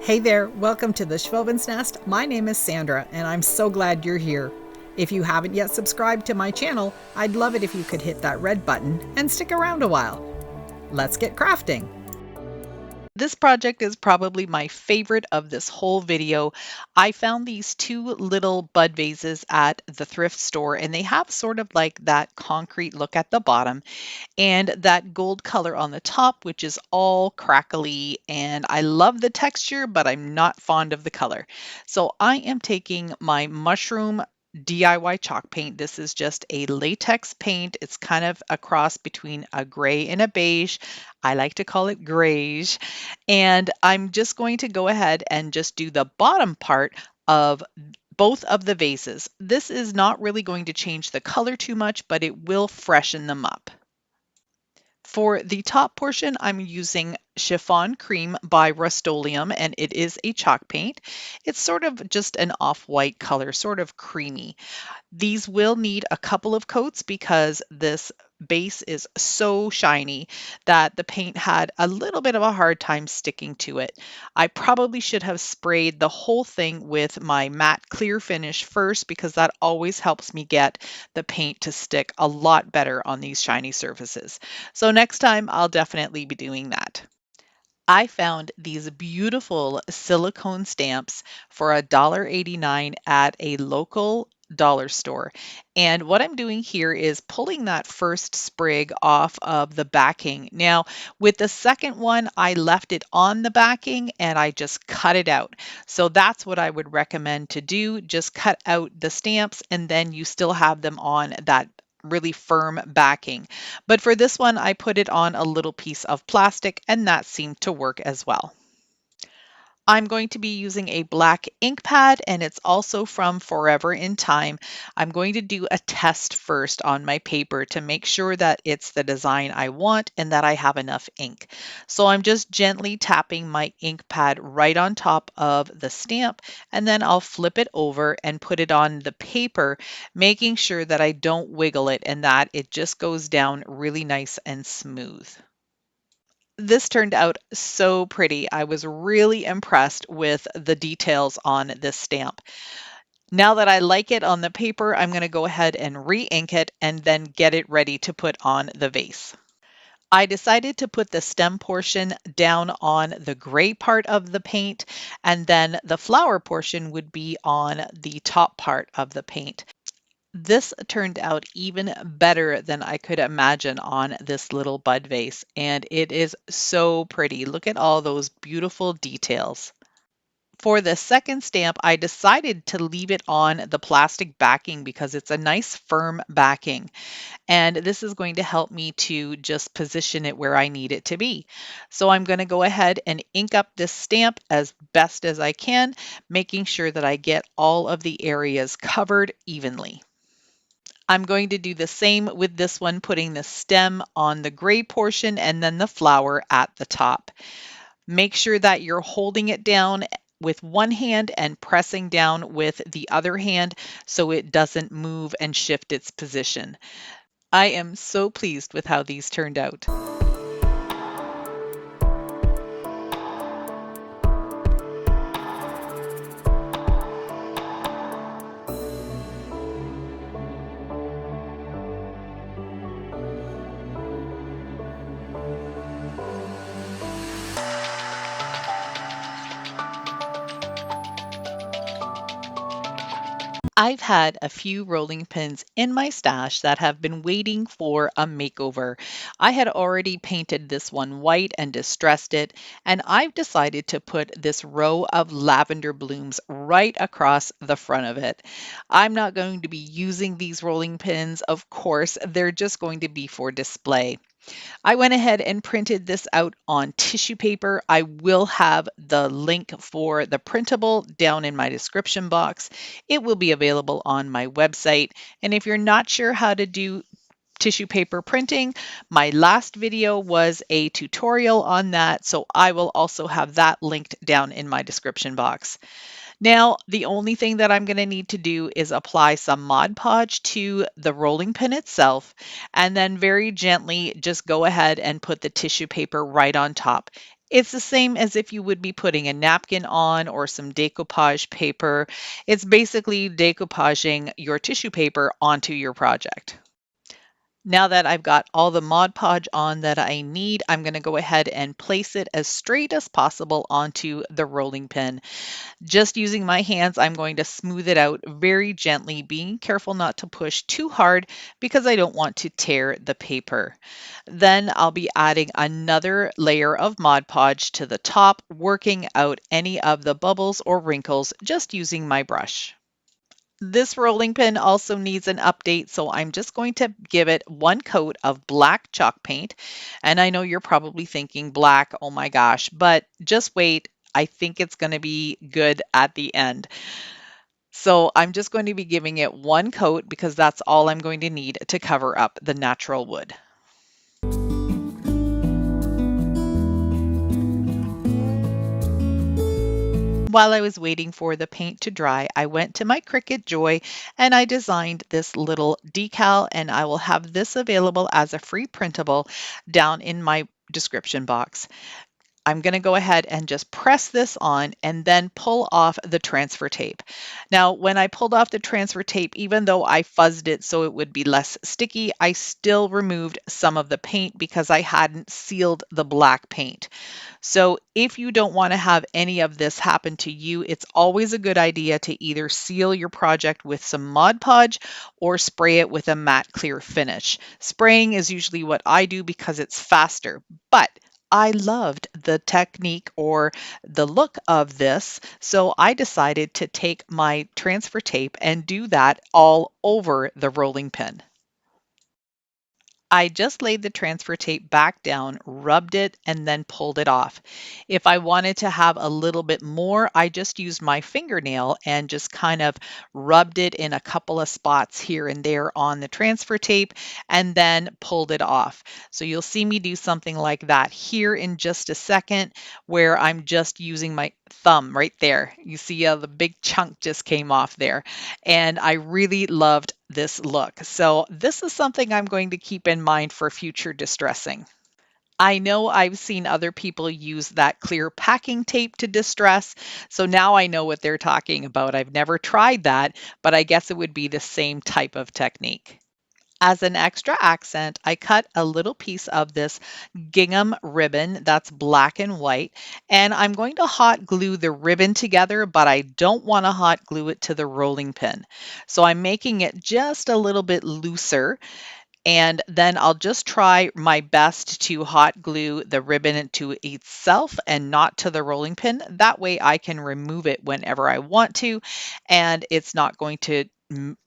Hey there, welcome to the Schwowin's Nest. My name is Sandra, and I'm so glad you're here. If you haven't yet subscribed to my channel, I'd love it if you could hit that red button and stick around a while. Let's get crafting. This project is probably my favorite of this whole video. I found these two little bud vases at the thrift store, and they have sort of like that concrete look at the bottom and that gold color on the top, which is all crackly. And I love the texture, but I'm not fond of the color. So I am taking my mushroom DIY chalk paint. This is just a latex paint. It's kind of a cross between a gray and a beige. I like to call it grayish. And I'm just going to go ahead and just do the bottom part of both of the vases. This is not really going to change the color too much, but it will freshen them up. For the top portion, I'm using Chiffon Cream by Rust-Oleum, and it is a chalk paint. It's sort of just an off-white color, sort of creamy. These will need a couple of coats because this base is so shiny that the paint had a little bit of a hard time sticking to it. I probably should have sprayed the whole thing with my matte clear finish first because that always helps me get the paint to stick a lot better on these shiny surfaces. So next time I'll definitely be doing that. I found these beautiful silicone stamps for $1.89 at a local dollar store. And what I'm doing here is pulling that first sprig off of the backing. Now, with the second one, I left it on the backing and I just cut it out. So that's what I would recommend to do. Just cut out the stamps and then you still have them on that really firm backing. But for this one, I put it on a little piece of plastic and that seemed to work as well. I'm going to be using a black ink pad and it's also from Forever in Time. I'm going to do a test first on my paper to make sure that it's the design I want and that I have enough ink. So I'm just gently tapping my ink pad right on top of the stamp and then I'll flip it over and put it on the paper, making sure that I don't wiggle it and that it just goes down really nice and smooth. This turned out so pretty. I was really impressed with the details on this stamp. Now that I like it on the paper, I'm going to go ahead and re-ink it and then get it ready to put on the vase. I decided to put the stem portion down on the gray part of the paint, and then the flower portion would be on the top part of the paint. This turned out even better than I could imagine on this little bud vase, and it is so pretty. Look at all those beautiful details. For the second stamp, I decided to leave it on the plastic backing because it's a nice firm backing. And this is going to help me to just position it where I need it to be. So I'm going to go ahead and ink up this stamp as best as I can, making sure that I get all of the areas covered evenly. I'm going to do the same with this one, putting the stem on the gray portion and then the flower at the top. Make sure that you're holding it down with one hand and pressing down with the other hand so it doesn't move and shift its position. I am so pleased with how these turned out. I've had a few rolling pins in my stash that have been waiting for a makeover. I had already painted this one white and distressed it, and I've decided to put this row of lavender blooms right across the front of it. I'm not going to be using these rolling pins, of course, they're just going to be for display. I went ahead and printed this out on tissue paper. I will have the link for the printable down in my description box. It will be available on my website. And if you're not sure how to do tissue paper printing, my last video was a tutorial on that, so I will also have that linked down in my description box. Now, the only thing that I'm going to need to do is apply some Mod Podge to the rolling pin itself, and then very gently just go ahead and put the tissue paper right on top. It's the same as if you would be putting a napkin on or some decoupage paper. It's basically decoupaging your tissue paper onto your project. Now that I've got all the Mod Podge on that I need, I'm going to go ahead and place it as straight as possible onto the rolling pin. Just using my hands, I'm going to smooth it out very gently, being careful not to push too hard because I don't want to tear the paper. Then I'll be adding another layer of Mod Podge to the top, working out any of the bubbles or wrinkles just using my brush. This rolling pin also needs an update, so I'm just going to give it one coat of black chalk paint. And I know you're probably thinking black, oh my gosh, but just wait. I think it's going to be good at the end. So I'm just going to be giving it one coat because that's all I'm going to need to cover up the natural wood. While I was waiting for the paint to dry, I went to my Cricut Joy and I designed this little decal, and I will have this available as a free printable down in my description box. I'm going to go ahead and just press this on and then pull off the transfer tape. Now, when I pulled off the transfer tape, even though I fuzzed it so it would be less sticky, I still removed some of the paint because I hadn't sealed the black paint. So if you don't want to have any of this happen to you, it's always a good idea to either seal your project with some Mod Podge or spray it with a matte clear finish. Spraying is usually what I do because it's faster, but I loved the technique or the look of this, so I decided to take my transfer tape and do that all over the rolling pin. I just laid the transfer tape back down, rubbed it, and then pulled it off. If I wanted to have a little bit more, I just used my fingernail and just kind of rubbed it in a couple of spots here and there on the transfer tape and then pulled it off. So you'll see me do something like that here in just a second, where I'm just using my thumb right there. You see the big chunk just came off there, and I really loved this look. So this is something I'm going to keep in mind for future distressing. I know I've seen other people use that clear packing tape to distress, so now I know what they're talking about. I've never tried that, but I guess it would be the same type of technique. As an extra accent, I cut a little piece of this gingham ribbon that's black and white, and I'm going to hot glue the ribbon together, but I don't want to hot glue it to the rolling pin. So I'm making it just a little bit looser, and then I'll just try my best to hot glue the ribbon to itself and not to the rolling pin. That way I can remove it whenever I want to, and it's not going to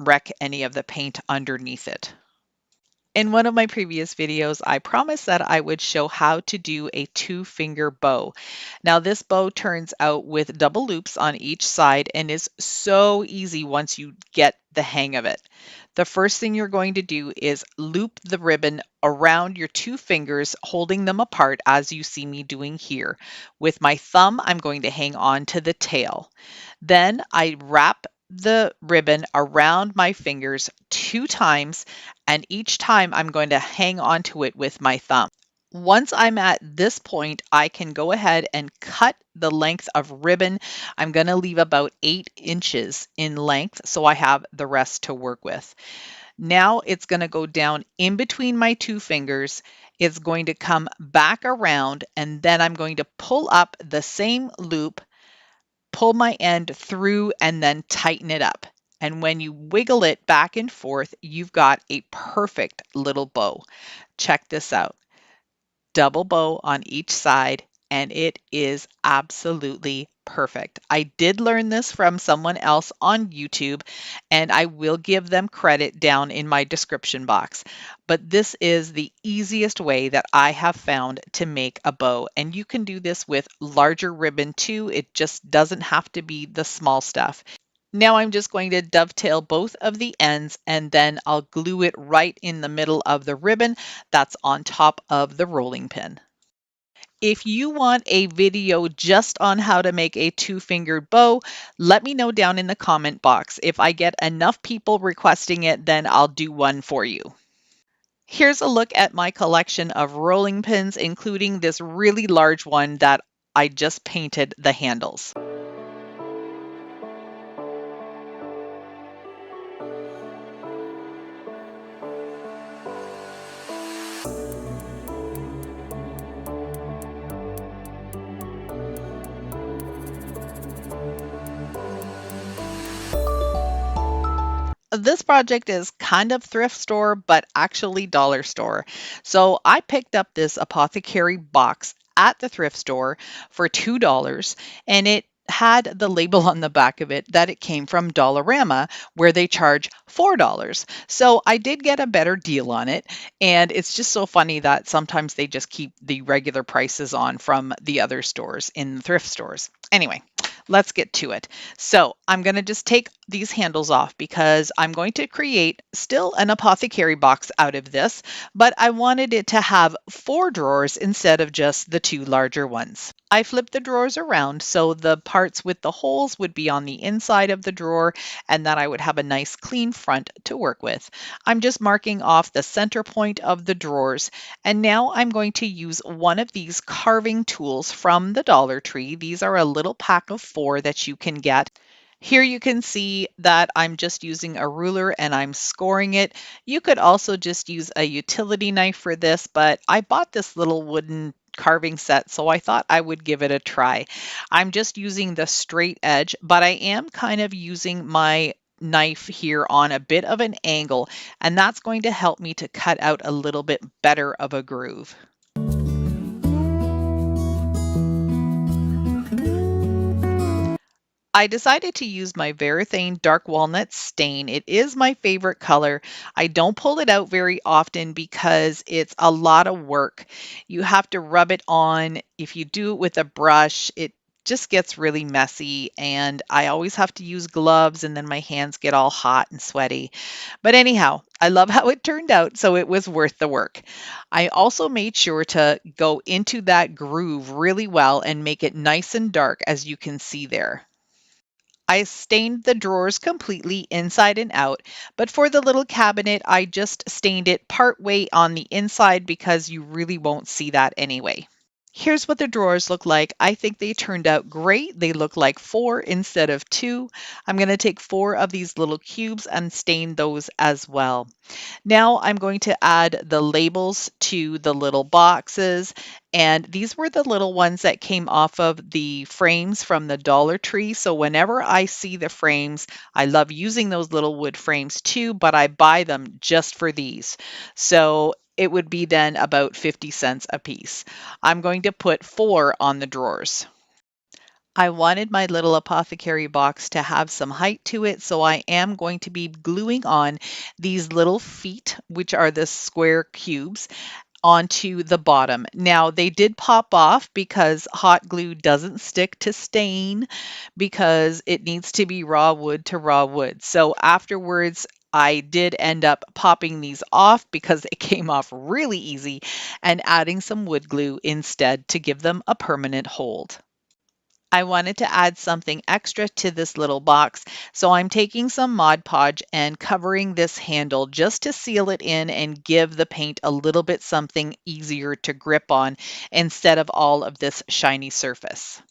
wreck any of the paint underneath it. In one of my previous videos, I promised that I would show how to do a two-finger bow. Now, this bow turns out with double loops on each side and is so easy once you get the hang of it. The first thing you're going to do is loop the ribbon around your two fingers, holding them apart as you see me doing here. With my thumb, I'm going to hang on to the tail. Then I wrap the ribbon around my fingers 2 times, and each time I'm going to hang onto it with my thumb. Once I'm at this point, I can go ahead and cut the length of ribbon. I'm going to leave about 8 inches in length, so I have the rest to work with. Now it's going to go down in between my two fingers. It's going to come back around, and then I'm going to pull up the same loop, pull my end through, and then tighten it up. And when you wiggle it back and forth, you've got a perfect little bow. Check this out. Double bow on each side, and it is absolutely perfect. I did learn this from someone else on YouTube, and I will give them credit down in my description box. But this is the easiest way that I have found to make a bow, and you can do this with larger ribbon too. It just doesn't have to be the small stuff. Now I'm just going to dovetail both of the ends, and then I'll glue it right in the middle of the ribbon that's on top of the rolling pin. If you want a video just on how to make a two-fingered bow, let me know down in the comment box. If I get enough people requesting it, then I'll do one for you. Here's a look at my collection of rolling pins, including this really large one that I just painted the handles. This project is kind of thrift store, but actually dollar store. So I picked up this Apothecary box at the thrift store for $2, and it had the label on the back of it that it came from Dollarama, where they charge $4. So I did get a better deal on it. And it's just so funny that sometimes they just keep the regular prices on from the other stores in the thrift stores. Anyway, let's get to it. So I'm going to just take these handles off because I'm going to create still an apothecary box out of this, but I wanted it to have 4 drawers instead of just the 2 larger ones. I flipped the drawers around so the parts with the holes would be on the inside of the drawer and that I would have a nice clean front to work with. I'm just marking off the center point of the drawers, and now I'm going to use one of these carving tools from the Dollar Tree. These are a little pack of 4 that you can get. Here you can see that I'm just using a ruler and I'm scoring it. You could also just use a utility knife for this, but I bought this little wooden carving set, so I thought I would give it a try. I'm just using the straight edge, but I am kind of using my knife here on a bit of an angle, and that's going to help me to cut out a little bit better of a groove. I decided to use my Varathane Dark Walnut stain. It is my favorite color. I don't pull it out very often because it's a lot of work. You have to rub it on. If you do it with a brush, it just gets really messy, and I always have to use gloves, and then my hands get all hot and sweaty. But anyhow, I love how it turned out, so it was worth the work. I also made sure to go into that groove really well and make it nice and dark, as you can see there. I stained the drawers completely inside and out, but for the little cabinet, I just stained it part way on the inside because you really won't see that anyway. Here's what the drawers look like. I think they turned out great. They look like 4 instead of 2. I'm going to take 4 of these little cubes and stain those as well. Now I'm going to add the labels to the little boxes, and these were the little ones that came off of the frames from the Dollar Tree. So whenever I see the frames, I love using those little wood frames too, but I buy them just for these. So it would be then about 50 cents a piece. I'm going to put 4 on the drawers. I wanted my little apothecary box to have some height to it, so I am going to be gluing on these little feet, which are the square cubes, onto the bottom. Now, they did pop off because hot glue doesn't stick to stain because it needs to be raw wood to raw wood. So afterwards, I did end up popping these off because they came off really easy and adding some wood glue instead to give them a permanent hold. I wanted to add something extra to this little box, so I'm taking some Mod Podge and covering this handle just to seal it in and give the paint a little bit something easier to grip on instead of all of this shiny surface.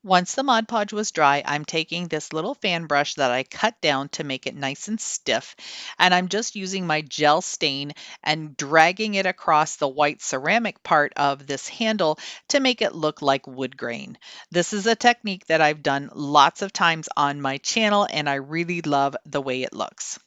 Once the Mod Podge was dry, I'm taking this little fan brush that I cut down to make it nice and stiff, and I'm just using my gel stain and dragging it across the white ceramic part of this handle to make it look like wood grain. This is a technique that I've done lots of times on my channel, and I really love the way it looks.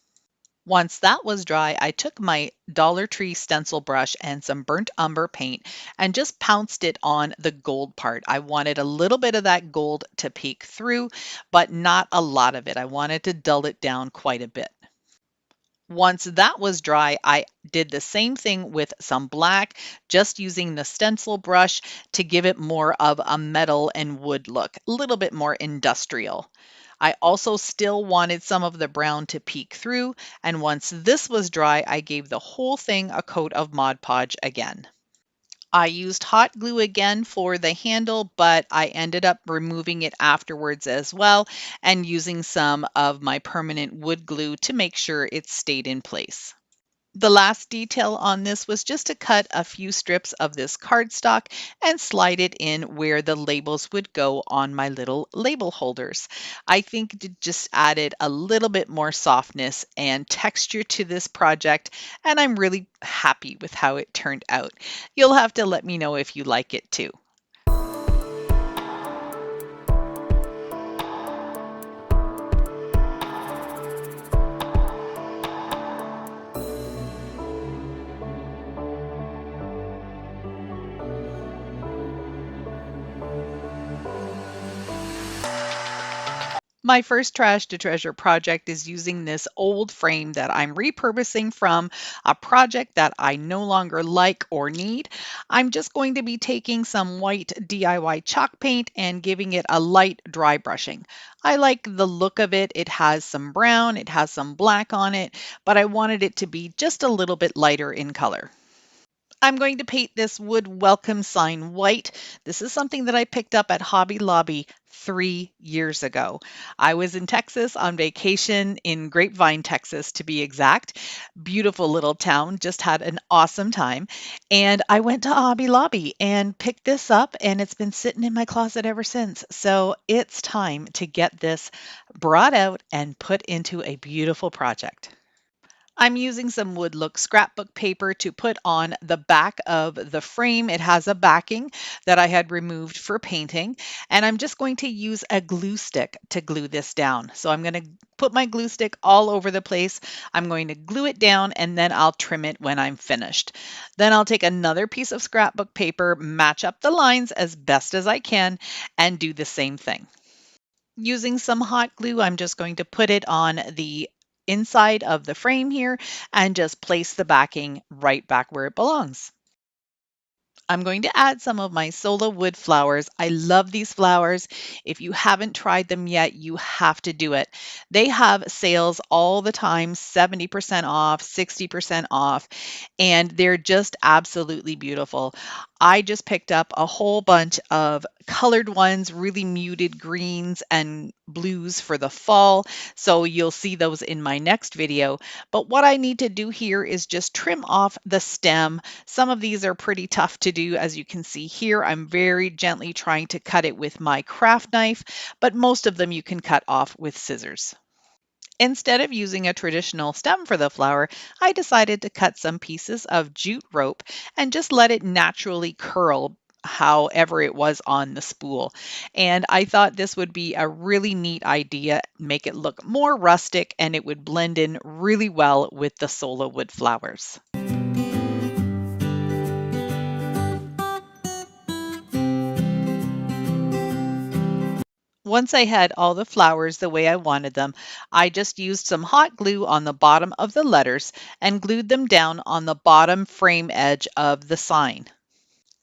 Once that was dry, I took my Dollar Tree stencil brush and some burnt umber paint and just pounced it on the gold part. I wanted a little bit of that gold to peek through, but not a lot of it. I wanted to dull it down quite a bit. Once that was dry, I did the same thing with some black, just using the stencil brush to give it more of a metal and wood look, a little bit more industrial. I also still wanted some of the brown to peek through, and once this was dry, I gave the whole thing a coat of Mod Podge again. I used hot glue again for the handle, but I ended up removing it afterwards as well and using some of my permanent wood glue to make sure it stayed in place. The last detail on this was just to cut a few strips of this cardstock and slide it in where the labels would go on my little label holders. I think it just added a little bit more softness and texture to this project, and I'm really happy with how it turned out. You'll have to let me know if you like it too. My first trash to treasure project is using this old frame that I'm repurposing from a project that I no longer like or need. I'm just going to be taking some white DIY chalk paint and giving it a light dry brushing. I like the look of it. It has some brown, it has some black on it, but I wanted it to be just a little bit lighter in color. I'm going to paint this wood welcome sign white. This is something that I picked up at Hobby Lobby 3 years ago. I was in Texas on vacation in Grapevine, Texas, to be exact. Beautiful little town, just had an awesome time. And I went to Hobby Lobby and picked this up, and it's been sitting in my closet ever since. So it's time to get this brought out and put into a beautiful project. I'm using some wood look scrapbook paper to put on the back of the frame. It has a backing that I had removed for painting, and I'm just going to use a glue stick to glue this down. So I'm going to put my glue stick all over the place. I'm going to glue it down, and then I'll trim it when I'm finished. Then I'll take another piece of scrapbook paper, match up the lines as best as I can, and do the same thing. Using some hot glue, I'm just going to put it on the inside of the frame here and just place the backing right back where it belongs. I'm going to add some of my Sola wood flowers. I love these flowers. If you haven't tried them yet, you have to do it. They have sales all the time, 70% off, 60% off, and they're just absolutely beautiful. I just picked up a whole bunch of colored ones, really muted greens and blues for the fall. So you'll see those in my next video. But what I need to do here is just trim off the stem. Some of these are pretty tough to do. As you can see here, I'm very gently trying to cut it with my craft knife, but most of them you can cut off with scissors. Instead of using a traditional stem for the flower, I decided to cut some pieces of jute rope and just let it naturally curl however it was on the spool. And I thought this would be a really neat idea, make it look more rustic, and it would blend in really well with the Sola wood flowers. Once I had all the flowers the way I wanted them, I just used some hot glue on the bottom of the letters and glued them down on the bottom frame edge of the sign.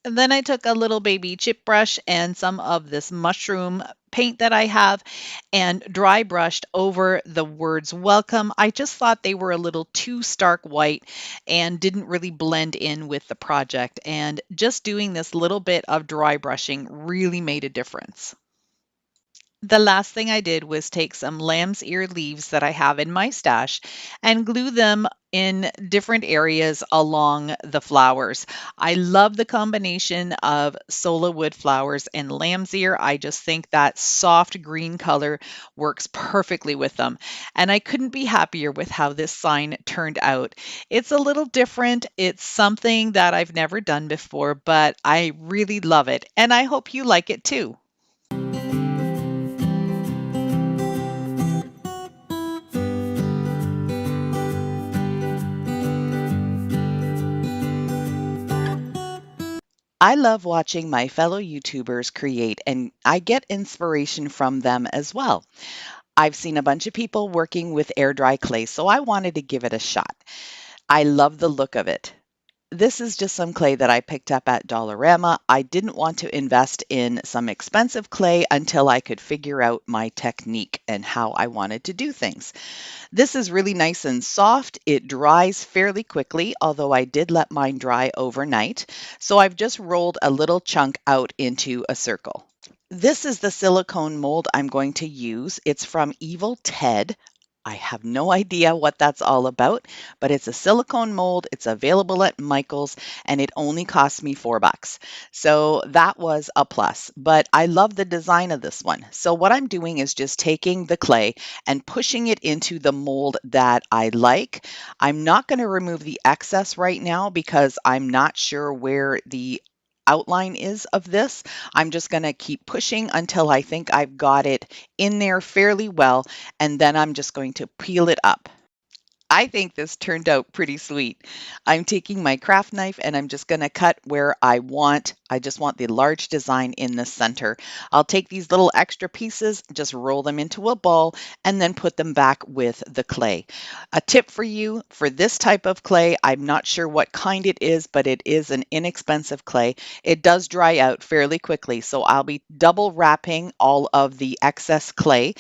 And then I took a little baby chip brush and some of this mushroom paint that I have and dry brushed over the words welcome. I just thought they were a little too stark white and didn't really blend in with the project. And just doing this little bit of dry brushing really made a difference. The last thing I did was take some lamb's ear leaves that I have in my stash and glue them in different areas along the flowers. I love the combination of Sola wood flowers and lamb's ear. I just think that soft green color works perfectly with them. And I couldn't be happier with how this sign turned out. It's a little different. It's something that I've never done before, but I really love it. And I hope you like it too. I love watching my fellow YouTubers create, and I get inspiration from them as well. I've seen a bunch of people working with air dry clay, so I wanted to give it a shot. I love the look of it. This is just some clay that I picked up at Dollarama. I didn't want to invest in some expensive clay until I could figure out my technique and how I wanted to do things. This is really nice and soft. It dries fairly quickly, although I did let mine dry overnight. So I've just rolled a little chunk out into a circle. This is the silicone mold I'm going to use. It's from Evil Ted. I have no idea what that's all about, but it's a silicone mold. It's available at Michael's and it only cost me $4. So that was a plus, but I love the design of this one. So what I'm doing is just taking the clay and pushing it into the mold that I like. I'm not going to remove the excess right now because I'm not sure where the outline is of this. I'm just going to keep pushing until I think I've got it in there fairly well, and then I'm just going to peel it up. I think this turned out pretty sweet. I'm taking my craft knife and I'm just going to cut where I want. I just want the large design in the center. I'll take these little extra pieces, just roll them into a ball, and then put them back with the clay. A tip for you for this type of clay, I'm not sure what kind it is, but it is an inexpensive clay. It does dry out fairly quickly, so I'll be double wrapping all of the excess clay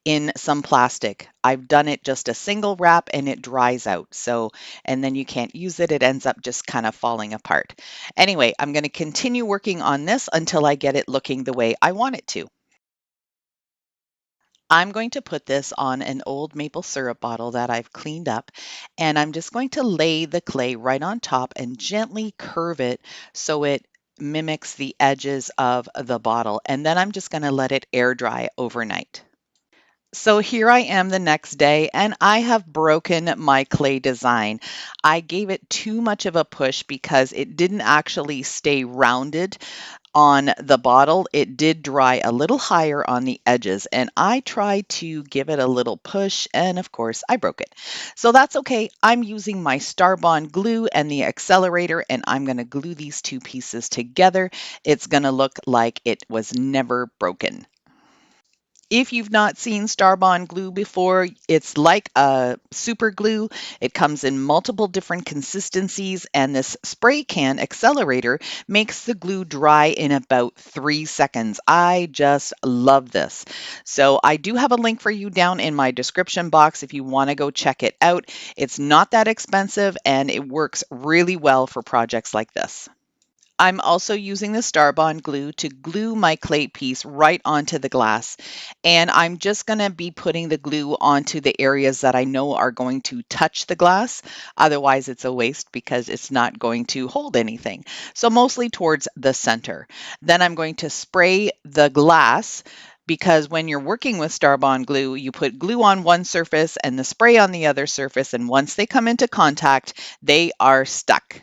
in some plastic. I've done it just a single wrap and it dries out. So, and then you can't use it. It ends up just kind of falling apart. Anyway, I'm going to continue working on this until I get it looking the way I want it to. I'm going to put this on an old maple syrup bottle that I've cleaned up, and I'm just going to lay the clay right on top and gently curve it so it mimics the edges of the bottle. And then I'm just going to let it air dry overnight. So here I am the next day and I have broken my clay design. I gave it too much of a push because it didn't actually stay rounded on the bottle. It did dry a little higher on the edges and I tried to give it a little push and of course I broke it. So that's okay. I'm using my Starbond glue and the accelerator and I'm going to glue these two pieces together. It's going to look like it was never broken. If you've not seen Starbond glue before, it's like a super glue. It comes in multiple different consistencies, and this spray can accelerator makes the glue dry in about 3 seconds. I just love this. So I do have a link for you down in my description box if you want to go check it out. It's not that expensive, and it works really well for projects like this. I'm also using the Starbond glue to glue my clay piece right onto the glass. And I'm just going to be putting the glue onto the areas that I know are going to touch the glass. Otherwise, it's a waste because it's not going to hold anything. So mostly towards the center. Then I'm going to spray the glass because when you're working with Starbond glue, you put glue on one surface and the spray on the other surface. And once they come into contact, they are stuck.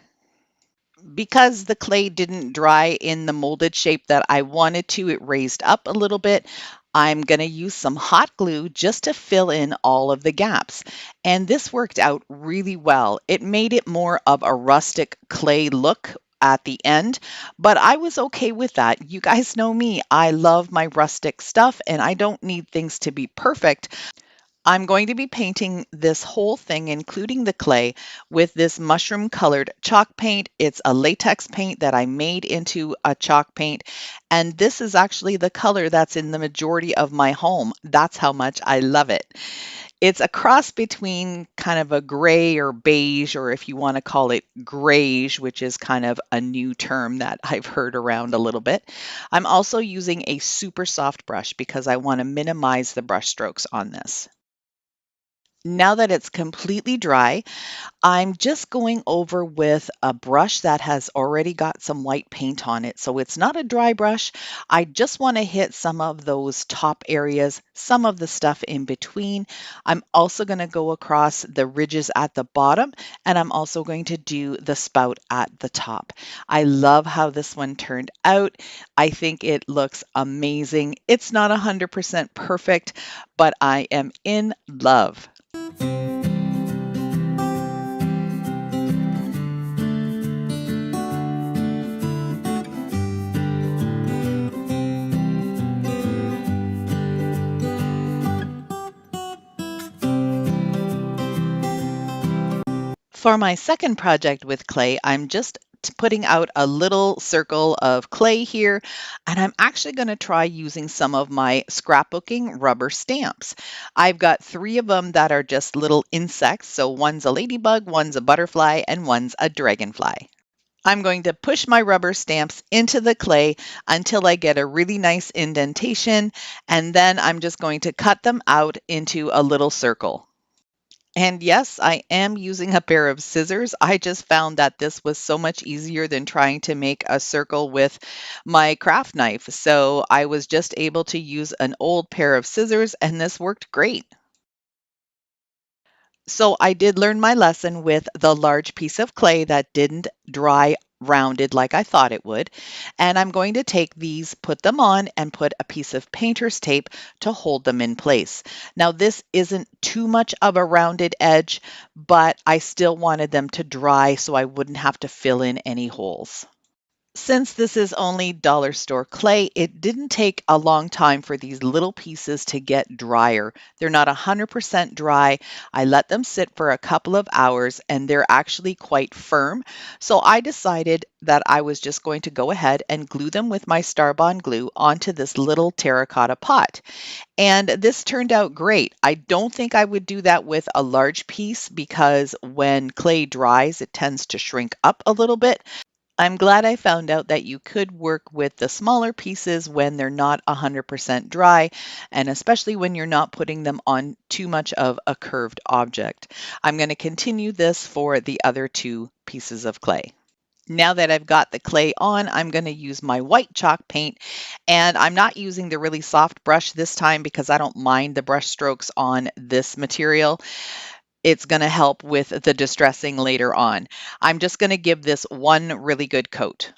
Because the clay didn't dry in the molded shape that I wanted to, it raised up a little bit. I'm going to use some hot glue just to fill in all of the gaps. And this worked out really well. It made it more of a rustic clay look at the end, but I was okay with that. You guys know me. I love my rustic stuff and I don't need things to be perfect. I'm going to be painting this whole thing, including the clay, with this mushroom colored chalk paint. It's a latex paint that I made into a chalk paint. And this is actually the color that's in the majority of my home. That's how much I love it. It's a cross between kind of a gray or beige, or if you want to call it grayish, which is kind of a new term that I've heard around a little bit. I'm also using a super soft brush because I want to minimize the brush strokes on this. Now that it's completely dry, I'm just going over with a brush that has already got some white paint on it. So it's not a dry brush. I just want to hit some of those top areas, some of the stuff in between. I'm also going to go across the ridges at the bottom, and I'm also going to do the spout at the top. I love how this one turned out. I think it looks amazing. It's not 100% perfect, but I am in love. For my second project with clay, I'm just putting out a little circle of clay here, and I'm actually going to try using some of my scrapbooking rubber stamps. I've got 3 of them that are just little insects, so one's a ladybug, one's a butterfly, and one's a dragonfly. I'm going to push my rubber stamps into the clay until I get a really nice indentation, and then I'm just going to cut them out into a little circle. And yes, I am using a pair of scissors. I just found that this was so much easier than trying to make a circle with my craft knife. So I was just able to use an old pair of scissors, and this worked great. So I did learn my lesson with the large piece of clay that didn't dry rounded like I thought it would. And I'm going to take these, put them on, and put a piece of painter's tape to hold them in place. Now, this isn't too much of a rounded edge, but I still wanted them to dry so I wouldn't have to fill in any holes. Since this is only dollar store clay, it didn't take a long time for these little pieces to get drier. They're not 100% dry. I let them sit for a couple of hours and they're actually quite firm. So I decided that I was just going to go ahead and glue them with my Starbond glue onto this little terracotta pot. And this turned out great. I don't think I would do that with a large piece because when clay dries, it tends to shrink up a little bit. I'm glad I found out that you could work with the smaller pieces when they're not 100% dry, and especially when you're not putting them on too much of a curved object. I'm going to continue this for the other two pieces of clay. Now that I've got the clay on, I'm going to use my white chalk paint, and I'm not using the really soft brush this time because I don't mind the brush strokes on this material. It's going to help with the distressing later on. I'm just going to give this one really good coat.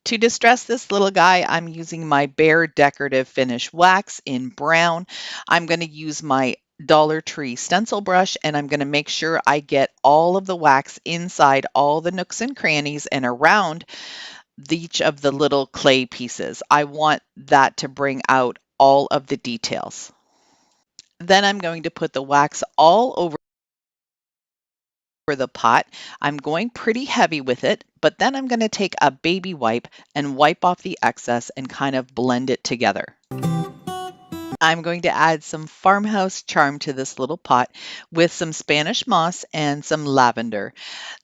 To distress this little guy, I'm using my Bare Decorative Finish Wax in brown. I'm going to use my Dollar Tree stencil brush, and I'm going to make sure I get all of the wax inside all the nooks and crannies and around each of the little clay pieces. I want that to bring out all of the details. Then I'm going to put the wax all over the pot. I'm going pretty heavy with it, but then I'm going to take a baby wipe and wipe off the excess and kind of blend it together. I'm going to add some farmhouse charm to this little pot with some Spanish moss and some lavender.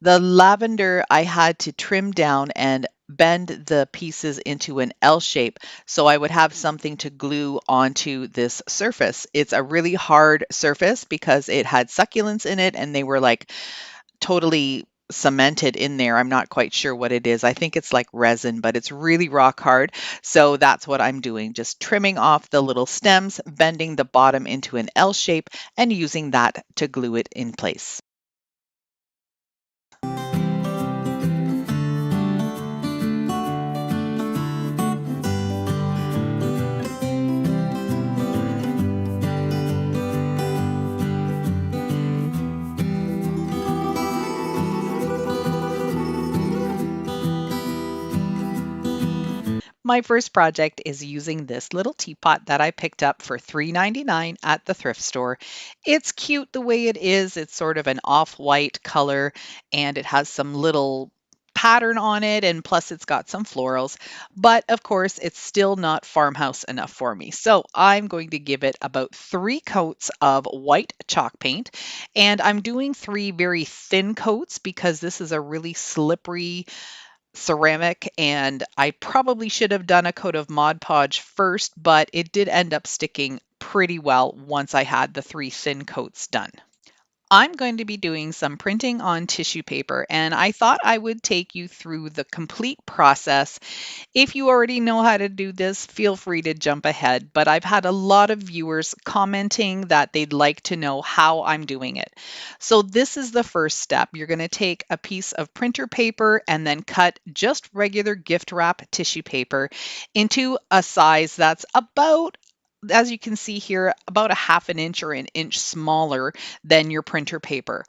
The lavender I had to trim down and bend the pieces into an L shape so I would have something to glue onto this surface. It's a really hard surface because it had succulents in it and they were like totally cemented in there. I'm not quite sure what it is. I think it's like resin, but it's really rock hard. So that's what I'm doing, just trimming off the little stems, bending the bottom into an L shape, and using that to glue it in place. My first project is using this little teapot that I picked up for $3.99 at the thrift store. It's cute the way it is. It's sort of an off-white color and it has some little pattern on it, and plus it's got some florals, but of course it's still not farmhouse enough for me. So I'm going to give it about 3 coats of white chalk paint, and I'm doing 3 very thin coats because this is a really slippery ceramic, and I probably should have done a coat of Mod Podge first, but it did end up sticking pretty well once I had the 3 thin coats done. I'm going to be doing some printing on tissue paper, and I thought I would take you through the complete process. If you already know how to do this, feel free to jump ahead, but I've had a lot of viewers commenting that they'd like to know how I'm doing it. So this is the first step. You're going to take a piece of printer paper and then cut just regular gift wrap tissue paper into a size that's about, as you can see here, about a half an inch or an inch smaller than your printer paper.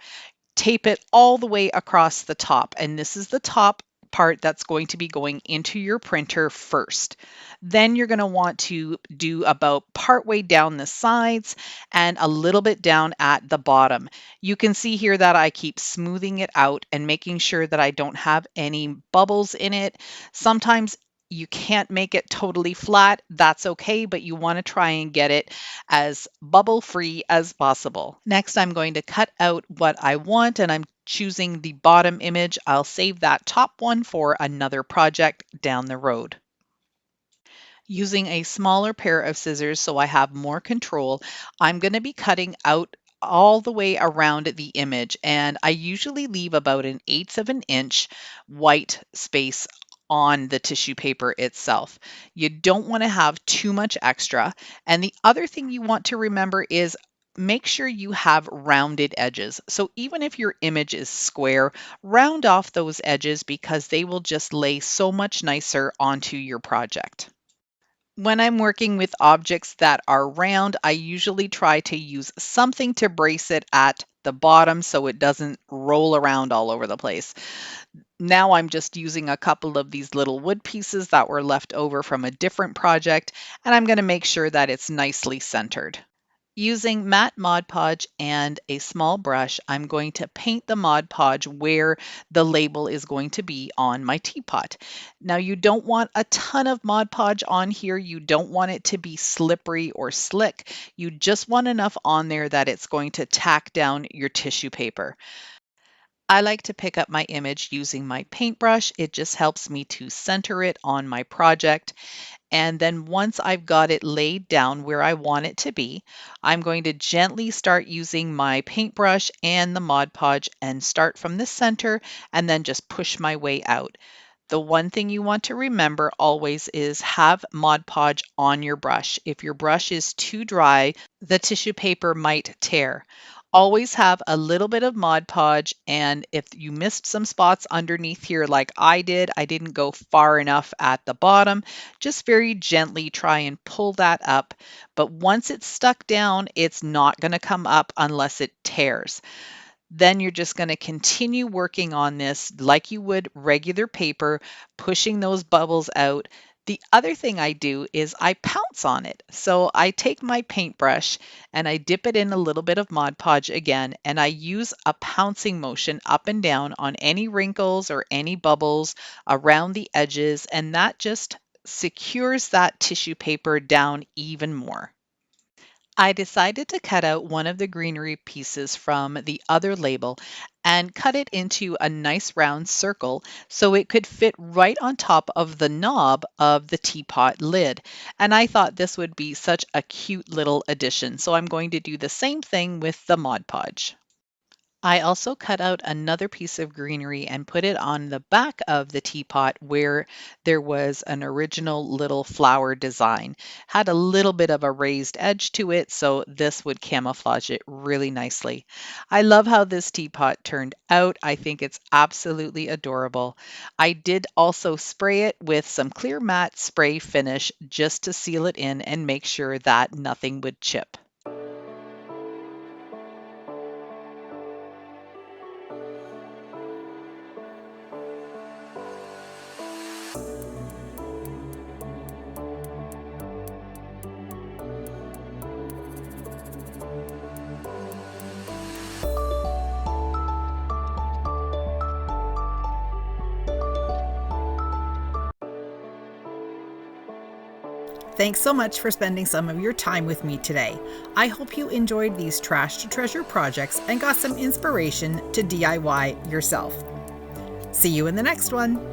Tape it all the way across the top, and this is the top part that's going to be going into your printer first. Then you're going to want to do about partway down the sides and a little bit down at the bottom. You can see here that I keep smoothing it out and making sure that I don't have any bubbles in it. Sometimes you can't make it totally flat. That's okay, but you want to try and get it as bubble free as possible. Next, I'm going to cut out what I want, and I'm choosing the bottom image. I'll save that top one for another project down the road. Using a smaller pair of scissors so I have more control, I'm going to be cutting out all the way around the image, and I usually leave about 1/8 of an inch white space on the tissue paper itself. You don't want to have too much extra. And the other thing you want to remember is make sure you have rounded edges. So even if your image is square, round off those edges because they will just lay so much nicer onto your project. When I'm working with objects that are round, I usually try to use something to brace it at the bottom so it doesn't roll around all over the place. Now I'm just using a couple of these little wood pieces that were left over from a different project, and I'm going to make sure that it's nicely centered. Using matte Mod Podge and a small brush, I'm going to paint the Mod Podge where the label is going to be on my teapot. Now you don't want a ton of Mod Podge on here. You don't want it to be slippery or slick. You just want enough on there that it's going to tack down your tissue paper. I like to pick up my image using my paintbrush. It just helps me to center it on my project. And then once I've got it laid down where I want it to be, I'm going to gently start using my paintbrush and the Mod Podge and start from the center and then just push my way out. The one thing you want to remember always is have Mod Podge on your brush. If your brush is too dry, the tissue paper might tear. Always have a little bit of Mod Podge, and if you missed some spots underneath here like I didn't go far enough at the bottom, just very gently try and pull that up. But once it's stuck down, it's not going to come up unless it tears. Then you're just going to continue working on this like you would regular paper, pushing those bubbles out. The other thing I do is I pounce on it. So I take my paintbrush and I dip it in a little bit of Mod Podge again, and I use a pouncing motion up and down on any wrinkles or any bubbles around the edges, and that just secures that tissue paper down even more. I decided to cut out one of the greenery pieces from the other label and cut it into a nice round circle so it could fit right on top of the knob of the teapot lid. And I thought this would be such a cute little addition. So I'm going to do the same thing with the Mod Podge. I also cut out another piece of greenery and put it on the back of the teapot where there was an original little flower design. Had a little bit of a raised edge to it, so this would camouflage it really nicely. I love how this teapot turned out. I think it's absolutely adorable. I did also spray it with some clear matte spray finish just to seal it in and make sure that nothing would chip. Thanks so much for spending some of your time with me today. I hope you enjoyed these trash to treasure projects and got some inspiration to DIY yourself. See you in the next one.